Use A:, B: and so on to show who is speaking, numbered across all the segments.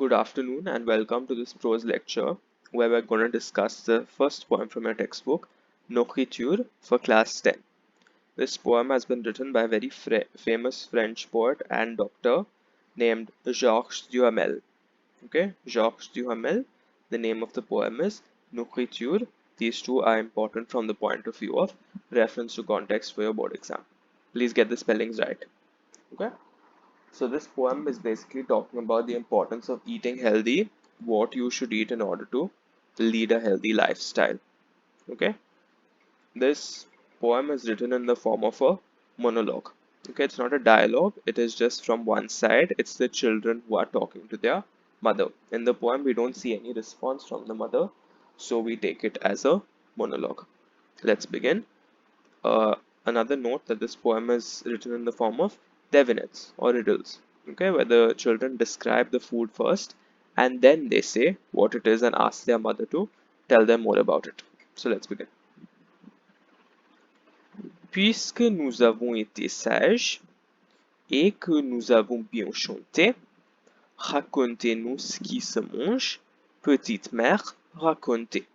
A: Good afternoon and welcome to this prose lecture where we're going to discuss the first poem from your textbook, Nourriture for class 10. This poem has been written by a very famous French poet and doctor named Georges Duhamel. Okay, Georges Duhamel. The name of the poem is Nourriture. These two are important from the point of view of reference to context for your board exam. Please get the spellings right. Okay. So this poem is basically talking about the importance of eating healthy, what you should eat in order to lead a healthy lifestyle. Okay, this poem is written in the form of a monologue. Okay, it's not a dialogue, it is just from one side. It's the children who are talking to their mother. In the poem, we don't see any response from the mother, so we take it as a monologue. Let's begin. Another note that this poem is written in the form of devinates or riddles, okay, where the children describe the food first and then they say what it is and ask their mother to tell them more about it. So let's begin. Puisque nous avons été sages et que nous avons bien chanté, racontez-nous ce qui se mange, petite mère, racontez.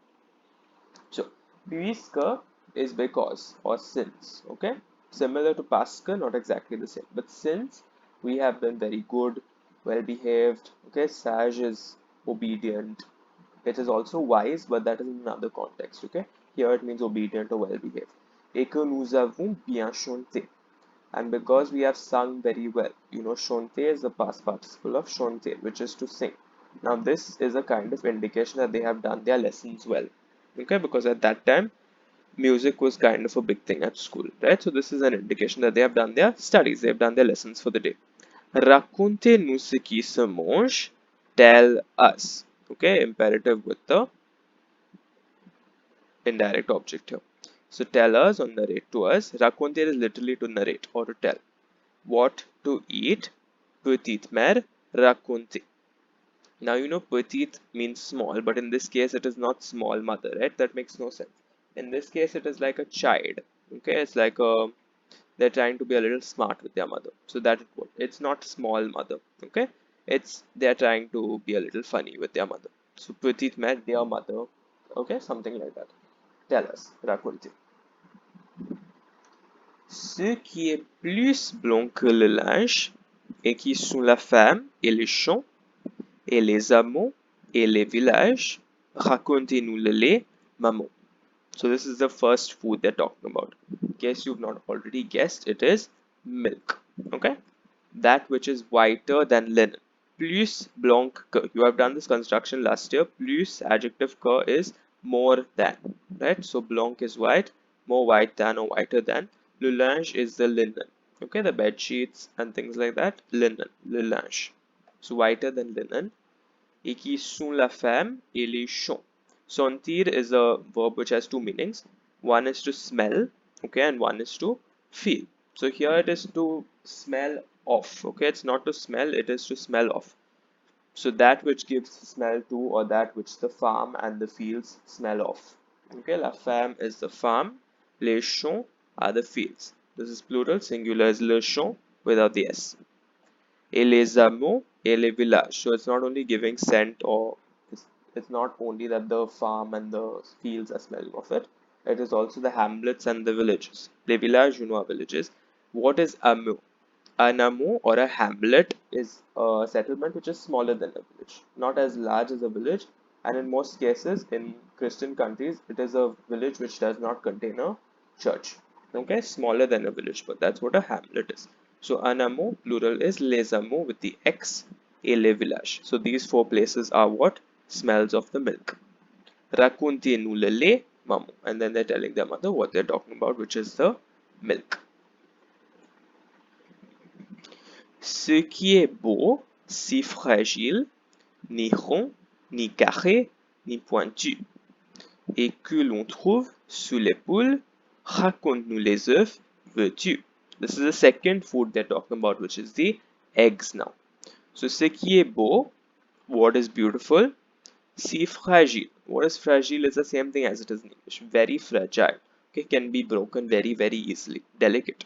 A: So, puisque is because or since, okay? Similar to parce, not exactly the same. But since we have been very good, well behaved, okay? Sage is obedient. It is also wise, but that is in another context, okay? Here it means obedient or well behaved. Et que nous avons bien chanté. And because we have sung very well, you know, chanter is the past participle of chanter, which is to sing. Now, this is a kind of indication that they have done their lessons well, okay? Because at that time, music was kind of a big thing at school, right? So, this is an indication that they have done their studies, they have done their lessons for the day. Racontez-nous ce qui se mange, tell us, okay? Imperative with the indirect object here. So, tell us or narrate to us. Raconter is literally to narrate or to tell. What to eat? Petite mère raconte. Now you know petite means small, but in this case it is not small mother, right? That makes no sense. In this case it is like a child. Okay, it's like a they're trying to be a little smart with their mother. So that it's not small mother. Okay, it's they're trying to be a little funny with their mother. So petite mère, their mother. Okay, something like that. Tell us, raconte. Ce qui est plus blanc que le linge et qui sont la femme et les champs et les amants et les villages, racontez-nous le lait, maman. So this is the first food they're talking about. In case you've not already guessed, it is milk. Okay, that which is whiter than linen. Plus blanc que. You have done this construction last year. Plus adjective que is more than. Right. So blanc is white, more white than or whiter than. Le linge is the linen. Okay, the bed sheets and things like that. Linen. Le linge. So whiter than linen. Et qui sont la femme et les champs. Sentir is a verb which has two meanings. One is to smell, okay, and one is to feel. So here it is to smell of, okay, it's not to smell, it is to smell of. So that which gives smell to or that which the farm and the fields smell of. Okay, la femme is the farm, les champs are the fields. This is plural, singular is le champ without the s. Et les hameaux et les villages. So it's not only giving scent or it's not only that the farm and the fields are smelling of it. It is also the hamlets and the villages. Les villages, you know, are villages. What is hameau? An hameau or a hamlet is a settlement which is smaller than a village, not as large as a village. And in most cases, in Christian countries, it is a village which does not contain a church. Okay, smaller than a village, but that's what a hamlet is. So un hameau, plural is les hameaux with the X, et les villages. So these four places are what smells of the milk. Racontez-nous le lait, maman. And then they're telling their mother what they're talking about, which is the milk. Ce qui est beau, si fragile, ni rond, ni carré, ni pointu, et que l'on trouve sous les poules, raconte-nous les œufs, veux-tu? This is the second food they're talking about, which is the eggs now. So, ce qui est beau, what is beautiful, si fragile. What is fragile is the same thing as it is in English. Very fragile. Okay, can be broken very, very easily. Delicate.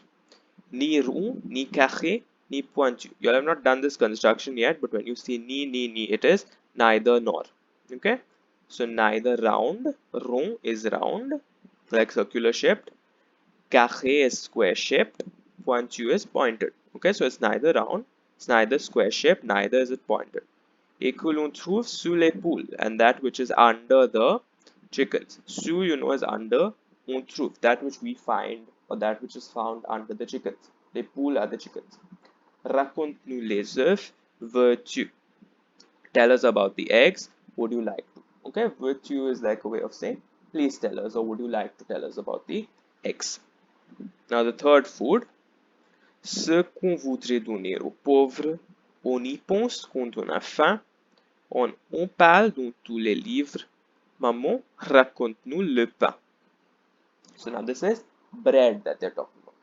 A: Ni rond, ni carré, ni pointu. You have not done this construction yet, but when you see ni, it is neither nor. Okay, so neither round, rond is round, like circular shaped, carré is square shaped, pointu is pointed. Okay, so it's neither round, it's neither square shaped, neither is it pointed. Et que l'on trouve sous les poules, and that which is under the chickens. Sous, you know, is under. On trouve, that which we find, or that which is found under the chickens. Les poules are the chickens. Raconte-nous les œufs, veux-tu? Tell us about the eggs. Would you like to? Okay, veux-tu is like a way of saying, please tell us, or would you like to tell us about the eggs? Now, the third food, ce qu'on voudrait donner aux pauvres, on y pense quand on a faim. On parle dans tous les livres. Maman, raconte-nous le pain. So now this is bread that they're talking about.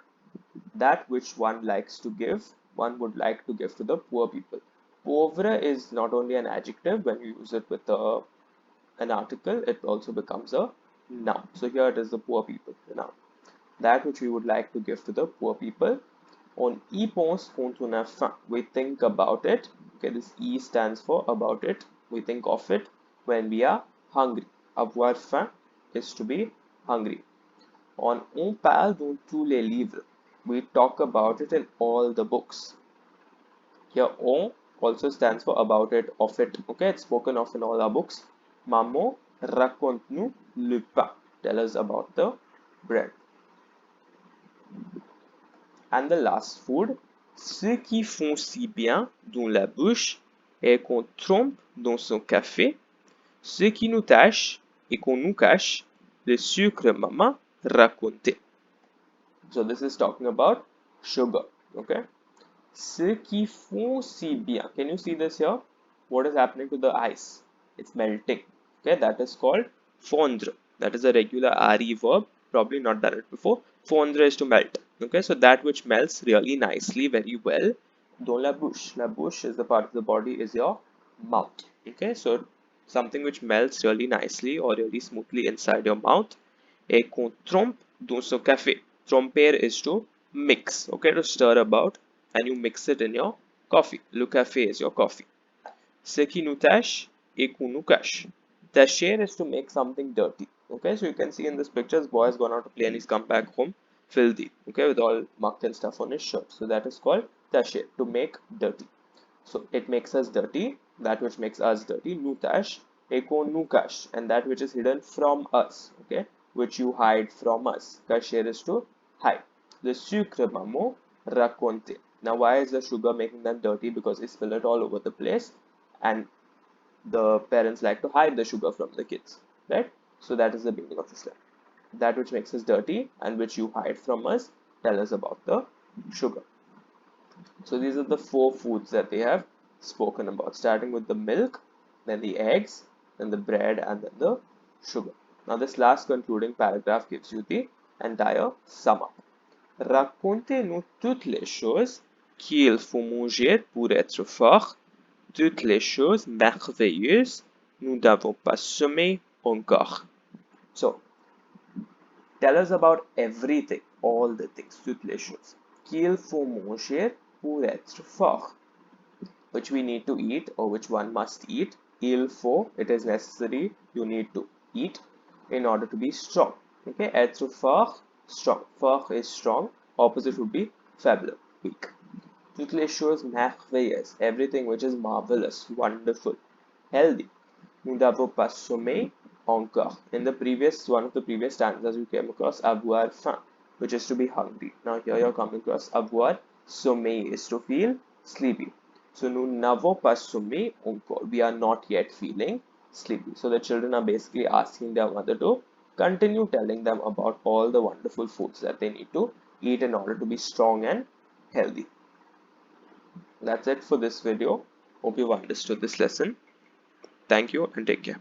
A: That which one likes to give, one would like to give to the poor people. Pauvre is not only an adjective, when you use it with an article, it also becomes a noun. So here it is the poor people, the noun. That which we would like to give to the poor people. On y pense quand on a faim. We think about it. Okay, this E stands for about it. We think of it when we are hungry. Avoir faim is to be hungry. On parle dans tous les livres. We talk about it in all the books. Here on also stands for about it, of it. Okay, it's spoken of in all our books. Maman, raconte-nous le pain. Tell us about the bread. And the last food, ceux qui font si bien dans la bouche et qu'on trompe dans son café, ceux qui nous tâchent et qu'on nous cache, le sucre maman raconté. So this is talking about sugar, okay? Ceux qui font si bien. Can you see this here? What is happening to the ice? It's melting. Okay, that is called fondre. That is a regular RE verb. Probably not done it before. Fondre is to melt. Okay, so that which melts really nicely, very well. Dans la bouche. La bouche is the part of the body, is your mouth. Okay, so something which melts really nicely or really smoothly inside your mouth. Et qu'on trompe dans son café. Tromper is to mix. Okay, to stir about, and you mix it in your coffee. Le café is your coffee. Ce qui nous tâche et qu'on nous cache. Tâcher is to make something dirty. Okay, so you can see in this picture, this boy has gone out to play and he's come back home filthy. Okay, with all muck and stuff on his shirt. So that is called tâcher, to make dirty. So it makes us dirty, that which makes us dirty. Nous tâche et qu'on nous cache, and that which is hidden from us. Okay, which you hide from us. Cacher is to hide. Le sucre maman raconte. Now, why is the sugar making them dirty? Because they spill it all over the place, and the parents like to hide the sugar from the kids, right? So that is the meaning of Islam. That which makes us dirty and which you hide from us, tell us about the sugar. So these are the 4 foods that they have spoken about, starting with the milk, then the eggs, then the bread, and then the sugar. Now this last concluding paragraph gives you the entire sum up. Racontez-nous toutes les choses qu'il faut manger pour être fort, toutes les choses merveilleuses, nous n'avons pas sommé encore. So, tell us about everything, all the things, toutes les choses qu'il faut manger pour être fort, which we need to eat or which one must eat. Il faut, it is necessary, you need to eat in order to be strong. Okay, être fort, strong. Fort is strong, opposite would be faible, weak. Toutes les choses merveilleuses, everything which is marvelous, wonderful, healthy. Nous n'avons pas sommé encore. In the previous, one of the previous stanzas, you came across avoir faim, which is to be hungry. Now here you're coming across avoir sommeil, is to feel sleepy. So nous n'avons pas sommé encore. We are not yet feeling sleepy. So the children are basically asking their mother to continue telling them about all the wonderful foods that they need to eat in order to be strong and healthy. That's it for this video. Hope you've understood this lesson. Thank you and take care.